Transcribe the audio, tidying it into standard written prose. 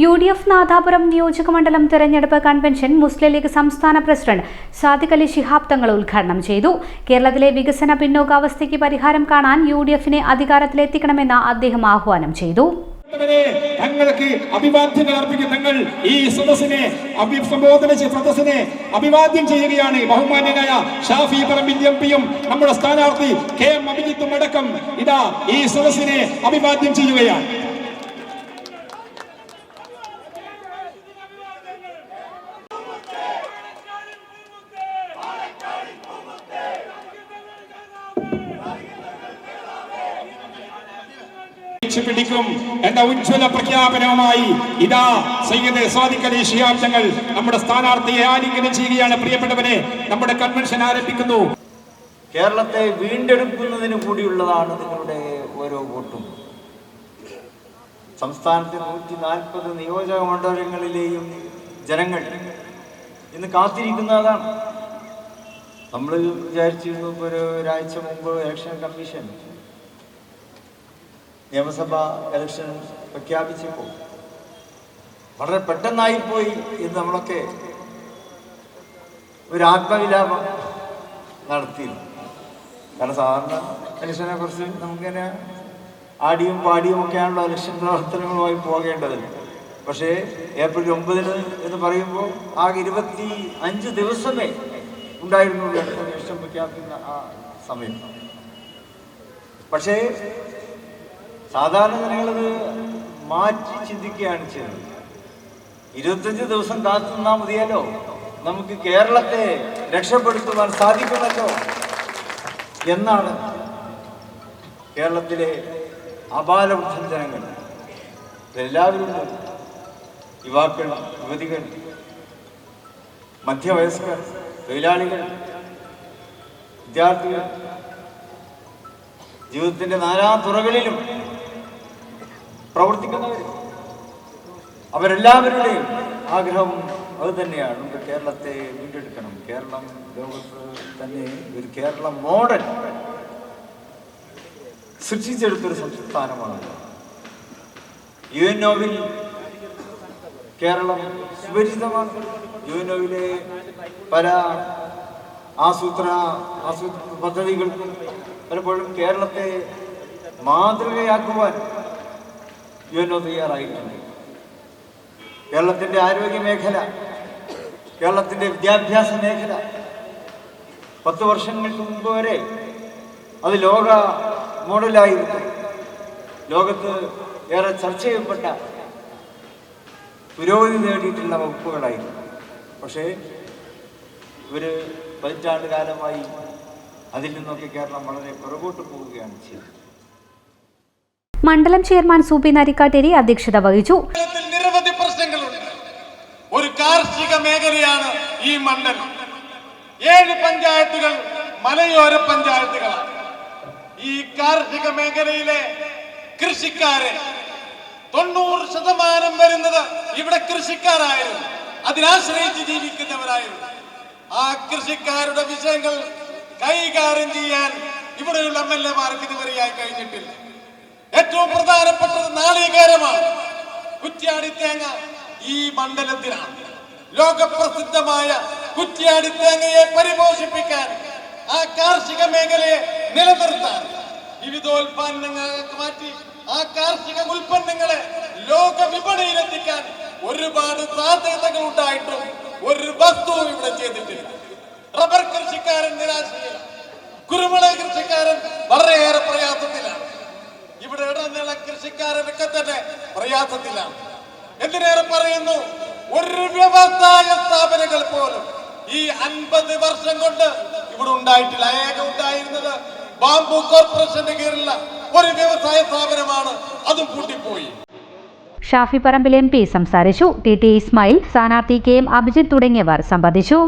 UDF Nadapuram നിയോജകമണ്ഡലം തെരഞ്ഞെടുപ്പ് convention മുസ്ലിം league സംസ്ഥാന പ്രസിഡന്റ് സാദിഖ് അലി ശിഹാബ് തങ്ങൾ ഉദ്ഘാടനം ചെയ്തു. കേരളത്തിലെ വികസന പിന്നോക്കാവസ്ഥയ്ക്ക് പരിഹാരം കാണാൻ UDFനെ അധികാരത്തിലെത്തിക്കണമെന്ന് അദ്ദേഹം ആഹ്വാനം ചെയ്തു. തങ്ങൾക്ക് അഭിവാദ്യങ്ങൾ അർപ്പിക്കും. തങ്ങൾ ഈ സദസ്സിനെ അഭിസംബോധന സദസ്സിനെ അഭിവാദ്യം ചെയ്യുകയാണ്. ബഹുമാന്യനായ ഷാഫി പറമ്പിൽ എംപിയും നമ്മുടെ സ്ഥാനാർത്ഥി KM അഭിജിത്തും അടക്കം ഇതാ ഈ സദസ്സിനെ അഭിവാദ്യം ചെയ്യുകയാണ്. പിടിക്കും എന്ന ഉജ്ജ്വല പ്രഖ്യാപനവുമായി ഇതാ സയ്യിദ് സാദിഖ് അലി ശിഹാബ് തങ്ങൾ നമ്മുടെ സ്ഥാനാർത്ഥിയെ ആലിംഗനം ചെയ്യുകയാണ്. പ്രിയപ്പെട്ടവരെ, നമ്മുടെ കൺവെൻഷൻ ആരംഭിക്കുന്നു. കേരളത്തെ വീണ്ടെടുക്കുന്നതിന് കൂടിയുള്ളതാണ് നിങ്ങളുടെ ഓരോ വോട്ടും. സംസ്ഥാനത്തെ 140 നിയോജക മണ്ഡലങ്ങളിലെയും ജനങ്ങൾ ഇന്ന് കാത്തിരിക്കുന്നതാണ്. നമ്മൾ വിചാരിച്ചിരുന്നു ഒരാഴ്ച മുമ്പ് ഇലക്ഷൻ കമ്മീഷൻ നിയമസഭാ ഇലക്ഷൻ പ്രഖ്യാപിച്ചപ്പോൾ വളരെ പെട്ടെന്നായിപ്പോയി എന്ന് നമ്മളൊക്കെ ഒരു ആത്മവിലാപം നടത്തിയിരുന്നു. കാരണം സാധാരണ ഇലക്ഷനെ കുറിച്ച് നമുക്കിങ്ങനെ ആടിയും പാടിയും ഒക്കെയാണല്ലോ ഇലക്ഷൻ പ്രവർത്തനങ്ങളുമായി പോകേണ്ടത്. പക്ഷേ ഏപ്രിൽ 9 എന്ന് പറയുമ്പോൾ ആകെ 25 ദിവസമേ ഉണ്ടായിരുന്നു ഇലക്ഷൻ പ്രഖ്യാപിക്കുന്ന ആ സമയം. പക്ഷേ സാധാരണ ജനങ്ങളത് മാറ്റി ചിന്തിക്കുകയാണ് ചെയ്യുന്നത്. 25 ദിവസം കാത്തുനിന്നാൽ മതിയല്ലോ, നമുക്ക് കേരളത്തെ രക്ഷപ്പെടുത്തുവാൻ സാധിക്കുമല്ലോ എന്നാണ് കേരളത്തിലെ അപാലവൃദ്ധ ജനങ്ങൾ എല്ലാവരും, യുവാക്കൾ, യുവതികൾ, മധ്യവയസ്കർ, തൊഴിലാളികൾ, വിദ്യാർത്ഥികൾ, ജീവിതത്തിൻ്റെ നാനാ തുറകളിലും പ്രവർത്തിക്കുന്നവർ, അവരെല്ലാവരുടെയും ആഗ്രഹം അത് തന്നെയാണ്. നമുക്ക് കേരളത്തെ വീണ്ടെടുക്കണം. കേരളം ലോകത്ത് തന്നെ ഒരു കേരള മോഡൽ സൃഷ്ടിച്ചെടുത്തൊരു സംസ്ഥാനമാണ്. UNOവിൽ കേരളം സുപരിചിതമാണ്. UNOവിലെ പല ആസൂത്രണ പദ്ധതികൾക്കും പലപ്പോഴും കേരളത്തെ മാതൃകയാക്കുവാൻ UNO തയ്യാറായിട്ടുണ്ട്. കേരളത്തിൻ്റെ ആരോഗ്യ മേഖല, കേരളത്തിൻ്റെ വിദ്യാഭ്യാസ മേഖല 10 വർഷങ്ങൾക്ക് മുമ്പ് വരെ അത് ലോക മോഡലായിരുന്നു. ലോകത്ത് ഏറെ ചർച്ച ചെയ്യപ്പെട്ട പുരോഗതി നേടിയിട്ടുള്ള വകുപ്പുകളായിരുന്നു. പക്ഷേ ഒരു 15 കാലമായി അതിൽ നിന്നൊക്കെ കേരളം വളരെ പുറകോട്ട് പോവുകയാണ് ചെയ്യുന്നത്. മണ്ഡലം ചെയർമാൻ സൂബി നരിക്കാട്ടേരി അധ്യക്ഷത വഹിച്ചു. നിരവധി പ്രശ്നങ്ങളുണ്ട്. ഒരു കാർഷിക മേഖലയാണ് ഈ മണ്ഡലം. 7 പഞ്ചായത്തുകൾ മലയോര പഞ്ചായത്തുകളാണ്. ഈ കാർഷിക മേഖലയിലെ കൃഷിക്കാരെ 90% വരുന്നത് ഇവിടെ കൃഷിക്കാരായിരുന്നു, അതിനാശ്രയിച്ച് ജീവിക്കുന്നവരായിരുന്നു. ആ കൃഷിക്കാരുടെ വിഷയങ്ങൾ കൈകാര്യം ചെയ്യാൻ ഇവിടെയുള്ള MLA-മാർക്ക് ഇതുവരെയായി കഴിഞ്ഞിട്ടില്ല. ഏറ്റവും പ്രധാനപ്പെട്ടത് നാളികേരമാണ്. കുറ്റ്യാടി തേങ്ങ ഈ മണ്ഡലത്തിലാണ്. ലോകപ്രസിദ്ധമായ കുറ്റ്യാടി തേങ്ങയെ പരിപോഷിപ്പിക്കാൻ, ആ കാർഷിക മേഖലയെ നിലനിർത്താൻ, വിവിധോൽപ്പന്നങ്ങൾക്ക് മാറ്റി ആ കാർഷിക ഉൽപ്പന്നങ്ങളെ ലോക വിപണിയിലെത്തിക്കാൻ ഒരുപാട് സാധ്യതകൾ ഉണ്ടായിട്ടും ഒരു വസ്തുവും ഇവിടെ ചെയ്തിട്ടില്ല. റബ്ബർ കൃഷിക്കാരൻ നിരാശയിലാണ്. കുരുമുളക് കൃഷിക്കാരൻ വളരെയേറെ പ്രയാസത്തിലാണ്. ഇവിടെ ഇടനില കൃഷിക്കാരനൊക്കെ തന്നെ പ്രയാസത്തിലാണ്. എന്തിനേറെ പറയുന്നു, ഒരു വ്യവസായ സ്ഥാപനങ്ങൾ പോലും ഈ 50 വർഷം കൊണ്ട് ഇവിടെ ഉണ്ടായിട്ടില്ല. ഏക ഉണ്ടായിരുന്നത് ബാംബു കോർപ്പറേഷന്റെ കീഴിലുള്ള ഒരു വ്യവസായ സ്ഥാപനമാണ്, അതും പൂട്ടിപ്പോയി. ഷാഫി പറമ്പിൽ MP സംസാരിച്ചു. TT ഇസ്മായിൽ, സ്ഥാനാർത്ഥി KM അഭിജിത്ത് തുടങ്ങിയവർ സംബന്ധിച്ചു.